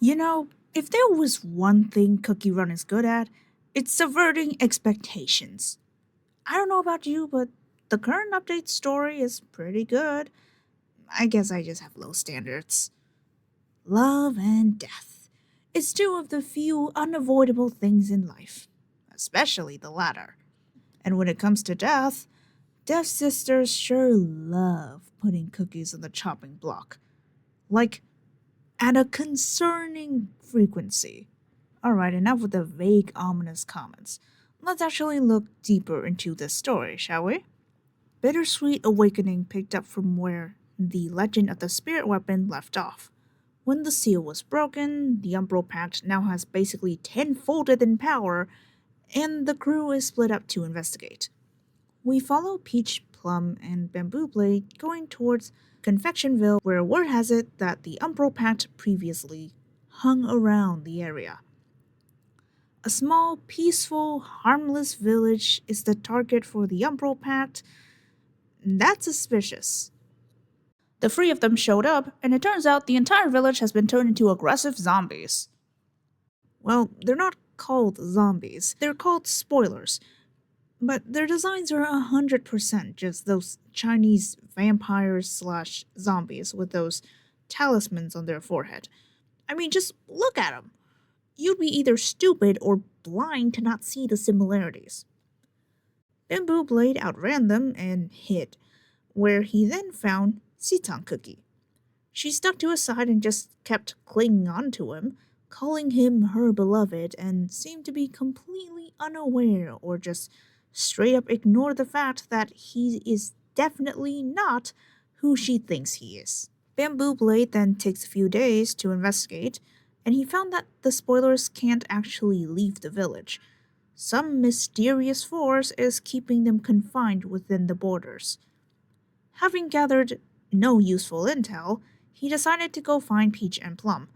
You know, if there was one thing Cookie Run is good at, it's subverting expectations. I don't know about you, but the current update story is pretty good. I guess I just have low standards. Love and death. It's two of the few unavoidable things in life, especially the latter. And when it comes to death, Deaf Sisters sure love putting cookies on the chopping block. Like, at a concerning frequency. Alright, enough with the vague, ominous comments. Let's actually look deeper into this story, shall we? Bittersweet Awakening picked up from where the legend of the spirit weapon left off. When the seal was broken, the Umbral Pact now has basically tenfolded in power, and the crew is split up to investigate. We follow Peach, Plum, and Bamboo Blade going towards Confectionville, where word has it that the Umbral Pact previously hung around the area. A small, peaceful, harmless village is the target for the Umbral Pact. That's suspicious. The three of them showed up, and it turns out the entire village has been turned into aggressive zombies. Well, they're not called zombies, they're called spoilers. But their designs are 100% just those Chinese vampires slash zombies with those talismans on their forehead. I mean, just look at them. You'd be either stupid or blind to not see the similarities. Bamboo Blade outran them and hid, where he then found Sitang Cookie. She stuck to his side and just kept clinging on to him, calling him her beloved, and seemed to be completely unaware or just straight up ignore the fact that he is definitely not who she thinks he is. Bamboo Blade then takes a few days to investigate, and he found that the spoilers can't actually leave the village. Some mysterious force is keeping them confined within the borders. Having gathered no useful intel, he decided to go find Peach and Plum.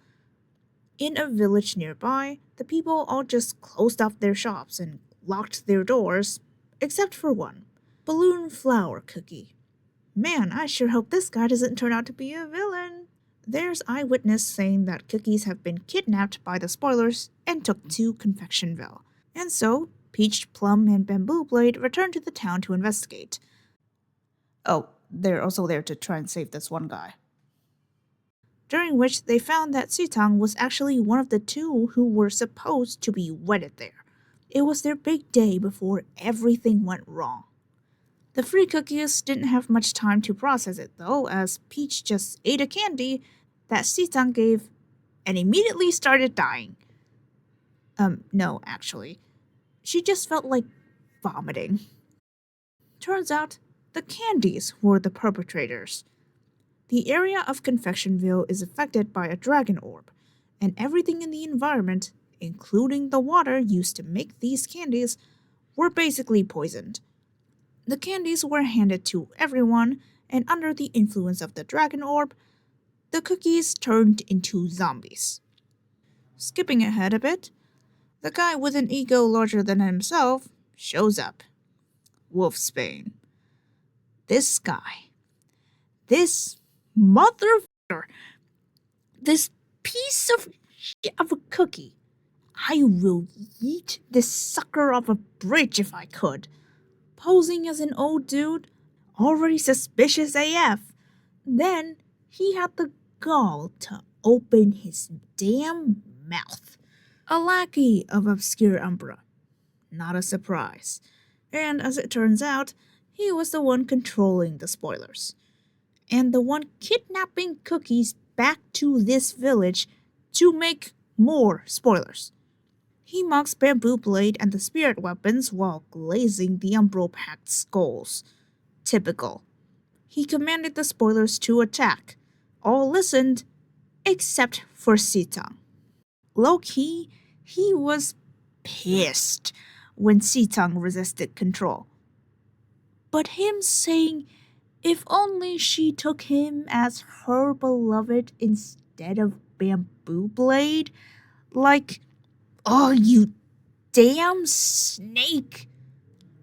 In a village nearby, the people all just closed off their shops and locked their doors, except for one, Balloon Flower Cookie. Man, I sure hope this guy doesn't turn out to be a villain. There's eyewitness saying that cookies have been kidnapped by the spoilers and took to Confectionville. And so, Peach, Plum, and Bamboo Blade returned to the town to investigate. Oh, they're also there to try and save this one guy. During which they found that Sitang was actually one of the two who were supposed to be wedded there. It was their big day before everything went wrong. The free cookies didn't have much time to process it though, as Peach just ate a candy that Sitang gave and immediately started dying. No, actually. She just felt like vomiting. Turns out, the candies were the perpetrators. The area of Confectionville is affected by a dragon orb, and everything in the environment, including the water used to make these candies, were basically poisoned. The candies were handed to everyone, and under the influence of the dragon orb, the cookies turned into zombies. Skipping ahead a bit, the guy with an ego larger than himself shows up. Wolfsbane. This guy. This motherfucker. This piece of shit of a cookie. I will yeet this sucker off a bridge if I could. Posing as an old dude, already suspicious AF. Then he had the gall to open his damn mouth. A lackey of obscure Umbra. Not a surprise. And as it turns out, he was the one controlling the spoilers. And the one kidnapping cookies back to this village to make more spoilers. He mocks Bamboo Blade and the spirit weapons while glazing the Umbral Pact skulls. Typical. He commanded the spoilers to attack. All listened, except for Sitang. Low-key, he was pissed when Sitang resisted control. But him saying if only she took him as her beloved instead of Bamboo Blade, like, oh, you damn snake.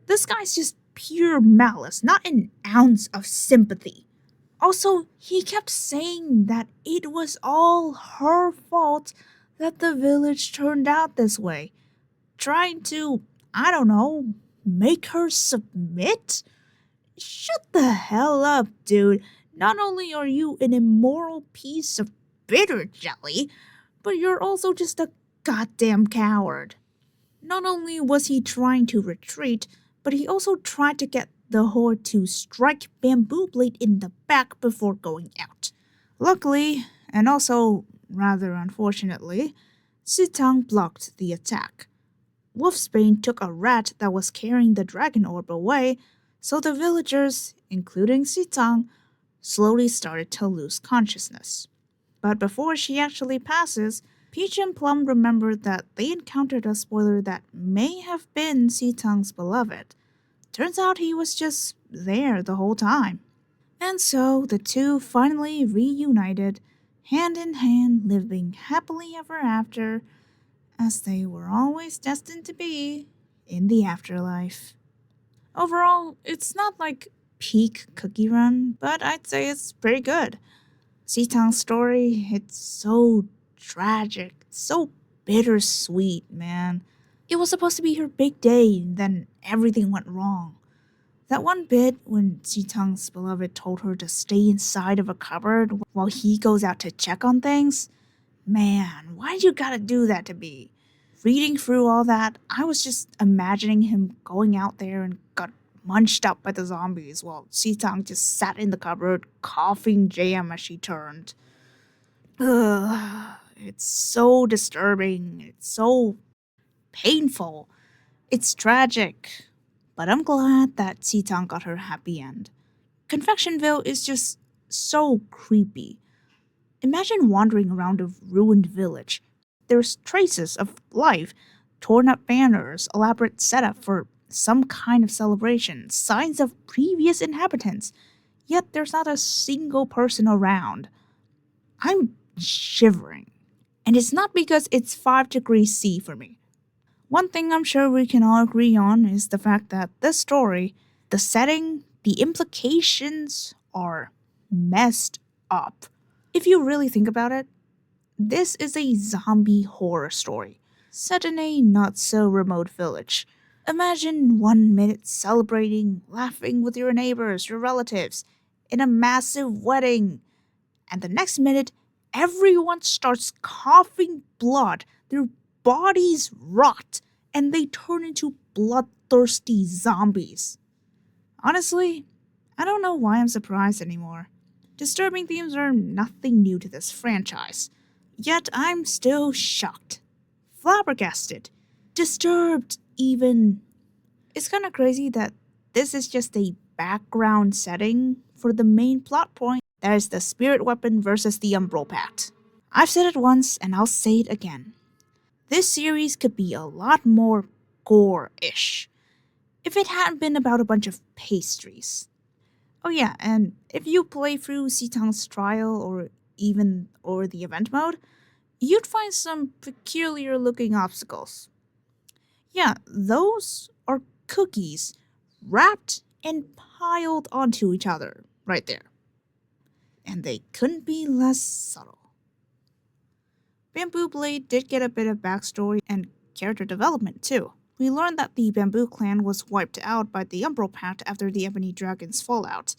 This guy's just pure malice, not an ounce of sympathy. Also, he kept saying that it was all her fault that the village turned out this way, trying to, I don't know, make her submit? Shut the hell up, dude. Not only are you an immoral piece of bitter jelly, but you're also just a goddamn coward. Not only was he trying to retreat, but he also tried to get the horde to strike Bamboo Blade in the back before going out. Luckily, and also rather unfortunately, Sitang blocked the attack. Wolfsbane took a rat that was carrying the dragon orb away, so the villagers, including Sitang, slowly started to lose consciousness. But before she actually passes, Peach and Plum remembered that they encountered a spoiler that may have been Sitang's beloved. Turns out he was just there the whole time. And so the two finally reunited, hand in hand, living happily ever after, as they were always destined to be in the afterlife. Overall, it's not like peak Cookie Run, but I'd say it's pretty good. Sitang's story, it's so tragic, so bittersweet, man. It was supposed to be her big day, then everything went wrong. That one bit when Sitang's beloved told her to stay inside of a cupboard while he goes out to check on things, man, why'd you gotta do that to me? Reading through all that, I was just imagining him going out there and got munched up by the zombies while Sitang just sat in the cupboard coughing jam as she turned. Ugh, it's so disturbing. It's so painful. It's tragic. But I'm glad that Sitang got her happy end. Confectionville is just so creepy. Imagine wandering around a ruined village. There's traces of life, torn up banners, elaborate setup for some kind of celebration, signs of previous inhabitants, yet there's not a single person around. I'm shivering. And it's not because it's 5 degrees C for me. One thing I'm sure we can all agree on is the fact that this story, the setting, the implications are messed up. If you really think about it, this is a zombie horror story set in a not so remote village. Imagine 1 minute celebrating, laughing with your neighbors, your relatives, in a massive wedding, and the next minute, everyone starts coughing blood, their bodies rot, and they turn into bloodthirsty zombies. Honestly, I don't know why I'm surprised anymore. Disturbing themes are nothing new to this franchise. Yet I'm still shocked, flabbergasted, disturbed even. It's kinda crazy that this is just a background setting for the main plot point that is the spirit weapon versus the Umbral Pact. I've said it once and I'll say it again. This series could be a lot more gore-ish if it hadn't been about a bunch of pastries. Oh yeah, and if you play through Sitang's trial or the event mode, you'd find some peculiar looking obstacles. Yeah, those are cookies wrapped and piled onto each other right there. And they couldn't be less subtle. Bamboo Blade did get a bit of backstory and character development too. We learned that the Bamboo clan was wiped out by the Umbral Pact after the Ebony Dragon's fallout.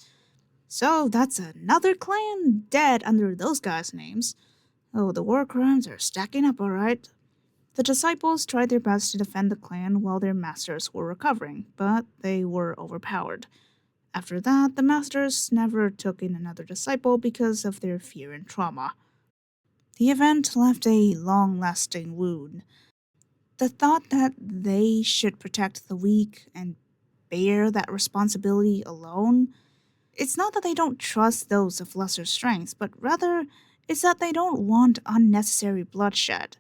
So that's another clan dead under those guys' names. Oh, the war crimes are stacking up, alright. The disciples tried their best to defend the clan while their masters were recovering, but they were overpowered. After that, the masters never took in another disciple because of their fear and trauma. The event left a long-lasting wound. The thought that they should protect the weak and bear that responsibility alone, it's not that they don't trust those of lesser strengths, but rather it's that they don't want unnecessary bloodshed.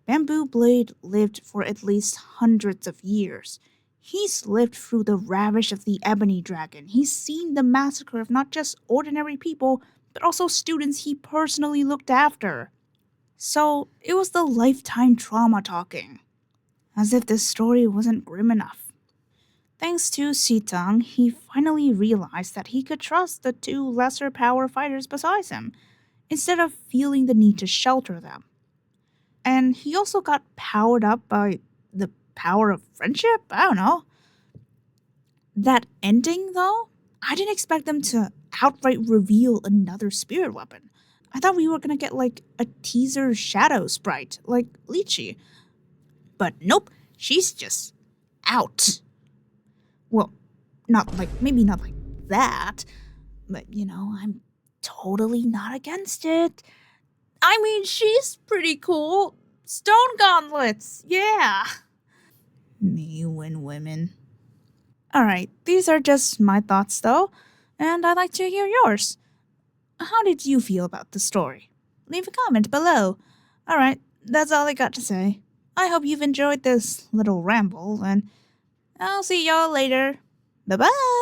Bamboo Blade lived for at least hundreds of years. He's lived through the ravage of the Ebony Dragon. He's seen the massacre of not just ordinary people, but also students he personally looked after. So it was the lifetime trauma talking. As if this story wasn't grim enough. Thanks to Sitang, he finally realized that he could trust the two lesser power fighters beside him, instead of feeling the need to shelter them. And he also got powered up by the power of friendship? I don't know. That ending, though, I didn't expect them to outright reveal another spirit weapon. I thought we were gonna get like a teaser shadow sprite, like Lychee. But nope, she's just out. Well, not like, maybe not like that, but I'm totally not against it. I mean, she's pretty cool. Stone gauntlets, yeah. Me win women. Alright, these are just my thoughts though, and I'd like to hear yours. How did you feel about the story? Leave a comment below. Alright, that's all I got to say. I hope you've enjoyed this little ramble, and I'll see y'all later. Bye bye!